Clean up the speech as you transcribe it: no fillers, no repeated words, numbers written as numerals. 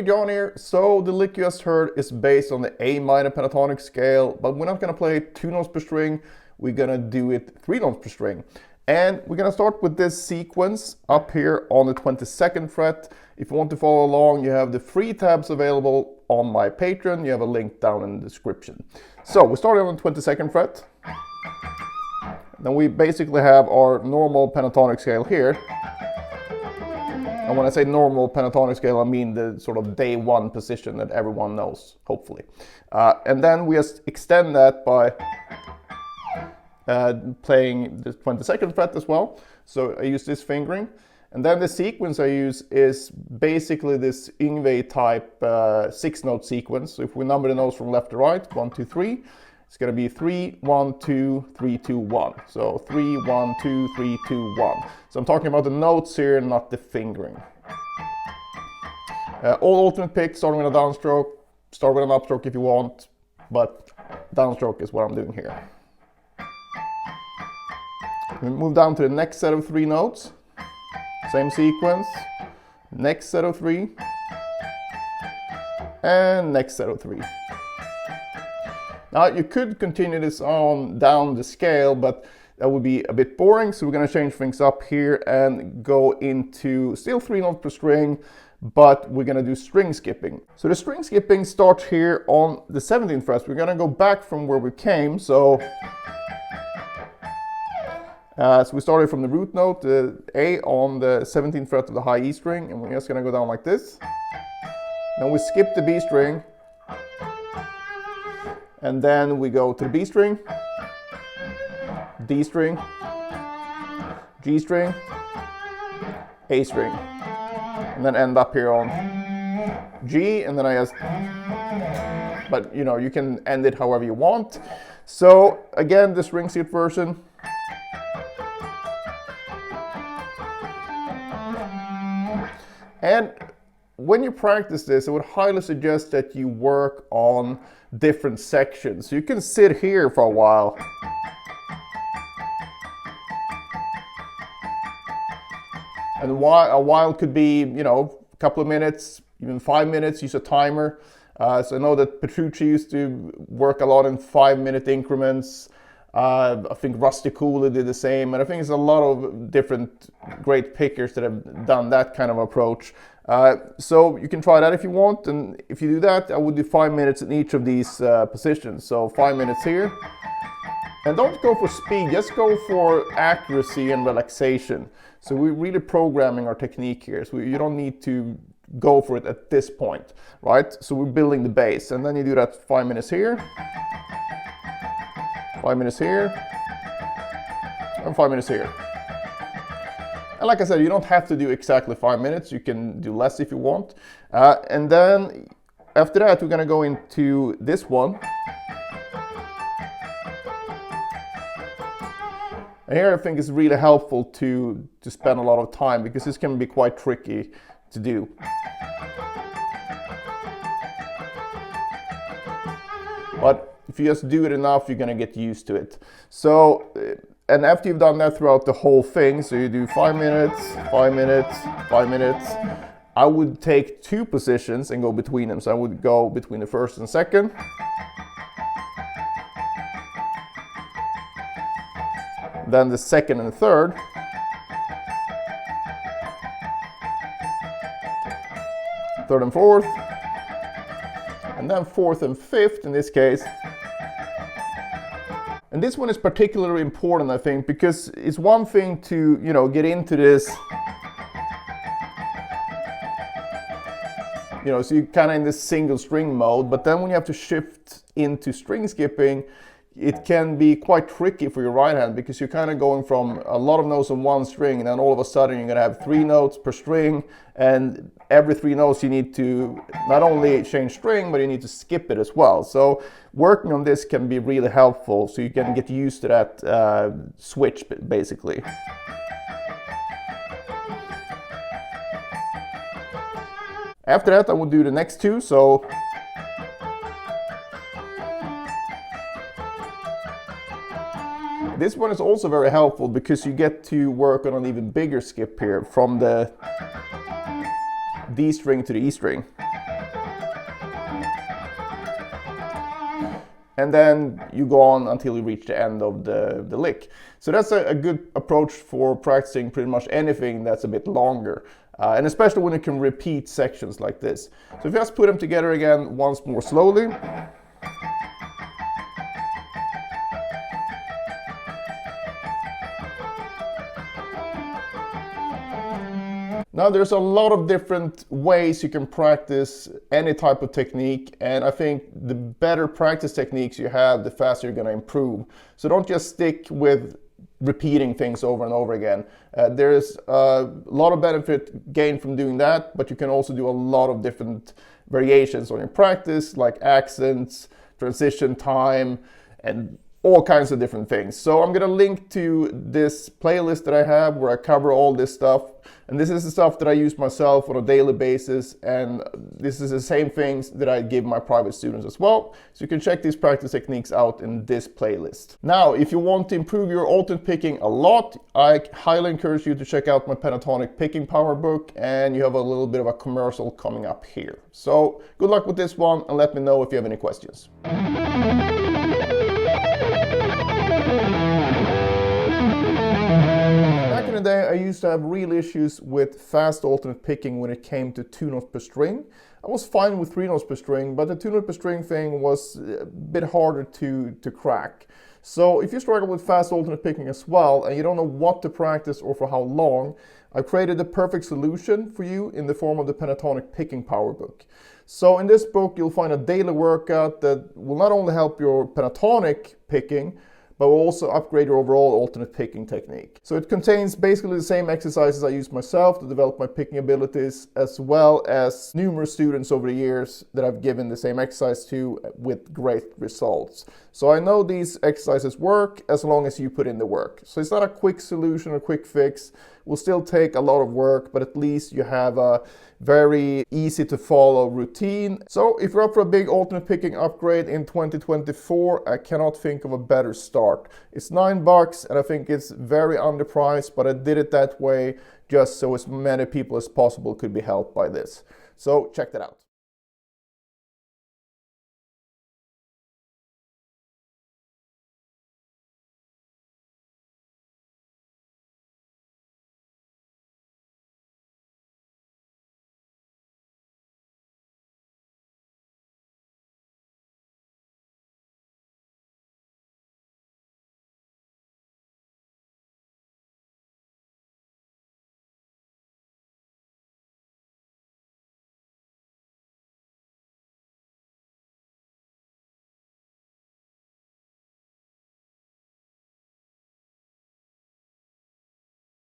John here. So the lick you just heard is based on the A minor pentatonic scale, but we're not going to play 2 notes per string. We're going to do it 3 notes per string. And we're going to start with this sequence up here on the 22nd fret. If you want to follow along, you have the free tabs available on my Patreon. You have a link down in the description. So we started on the 22nd fret. Then we basically have our normal pentatonic scale here. And when I say normal pentatonic scale, I mean the sort of day 1 position that everyone knows, hopefully. And then we just extend that by playing the 22nd fret as well. So I use this fingering. And then the sequence I use is basically this Yngwie type 6-note sequence. So if we number the notes from left to right, 1, 2, 3, it's going to be 3, 1, 2, 3, 2, 1. So 3, 1, 2, 3, 2, 1. So I'm talking about the notes here, not the fingering. All alternate picks, starting with a downstroke, start with an upstroke if you want, but downstroke is what I'm doing here. We move down to the next set of 3 notes. Same sequence. Next set of 3. And next set of 3. Now you could continue this on down the scale, but that would be a bit boring. So we're going to change things up here and go into still 3 notes per string, but we're going to do string skipping. So the string skipping starts here on the 17th fret. We're going to go back from where we came. So we started from the root note, the A on the 17th fret of the high E string, and we're just going to go down like this. Then we skip the B string. And then we go to the B string, D string, G string, A string, and then end up here on G, and then I just, but you can end it however you want. So again, the string skip version. And when you practice this, I would highly suggest that you work on different sections. So you can sit here for a while. And a while could be, a couple of minutes, even 5 minutes, use a timer. So I know that Petrucci used to work a lot in 5-minute increments. I think Rusty Cooler did the same, and I think there's a lot of different great pickers that have done that kind of approach. So you can try that if you want, and if you do that, I would do 5 minutes in each of these positions. So 5 minutes here, and don't go for speed, just go for accuracy and relaxation. So we're really programming our technique here, so you don't need to go for it at this point, right? So we're building the base, and then you do that 5 minutes here, 5 minutes here, and 5 minutes here. And like I said, you don't have to do exactly 5 minutes. You can do less if you want. And then after that, we're going to go into this one. And here I think it's really helpful to spend a lot of time, because this can be quite tricky to do. But if you just do it enough, you're going to get used to it. So, and after you've done that throughout the whole thing, so you do 5 minutes, 5 minutes, 5 minutes, I would take 2 positions and go between them. So I would go between the first and second. Then the second and third. Third and fourth. And then fourth and fifth in this case. And this one is particularly important, I think, because it's one thing to, get into this, so you're kind of in this single string mode, but then when you have to shift into string skipping, it can be quite tricky for your right hand, because you're kind of going from a lot of notes on one string, and then all of a sudden you're going to have 3 notes per string, and every 3 notes you need to not only change string, but you need to skip it as well. So working on this can be really helpful, so you can get used to that switch basically. After that I will do the next 2. So this one is also very helpful, because you get to work on an even bigger skip here from the D string to the E string. and then you go on until you reach the end of the lick. So that's a good approach for practicing pretty much anything that's a bit longer, and especially when you can repeat sections like this. So if you just put them together again once more slowly. Now there's a lot of different ways you can practice any type of technique, and I think the better practice techniques you have, the faster you're going to improve. So don't just stick with repeating things over and over again. There's a lot of benefit gained from doing that, but you can also do a lot of different variations on your practice, like accents, transition time, and all kinds of different things. So I'm gonna link to this playlist that I have where I cover all this stuff. And this is the stuff that I use myself on a daily basis. And this is the same things that I give my private students as well. So you can check these practice techniques out in this playlist. Now, if you want to improve your alternate picking a lot, I highly encourage you to check out my Pentatonic picking power book. And you have a little bit of a commercial coming up here. So good luck with this one, and let me know if you have any questions. Back in the day, I used to have real issues with fast alternate picking when it came to 2 notes per string. I was fine with 3 notes per string, but the 2 notes per string thing was a bit harder to crack. So if you struggle with fast alternate picking as well, and you don't know what to practice or for how long, I've created the perfect solution for you in the form of the Pentatonic picking power book. So in this book, you'll find a daily workout that will not only help your pentatonic picking, but will also upgrade your overall alternate picking technique. So it contains basically the same exercises I use myself to develop my picking abilities, as well as numerous students over the years that I've given the same exercise to with great results. So I know these exercises work as long as you put in the work. So it's not a quick solution or quick fix. It will still take a lot of work, but at least you have a very easy to follow routine. So if you're up for a big alternate picking upgrade in 2024, I cannot think of a better start. It's $9 and I think it's very underpriced, but I did it that way just so as many people as possible could be helped by this. So check that out.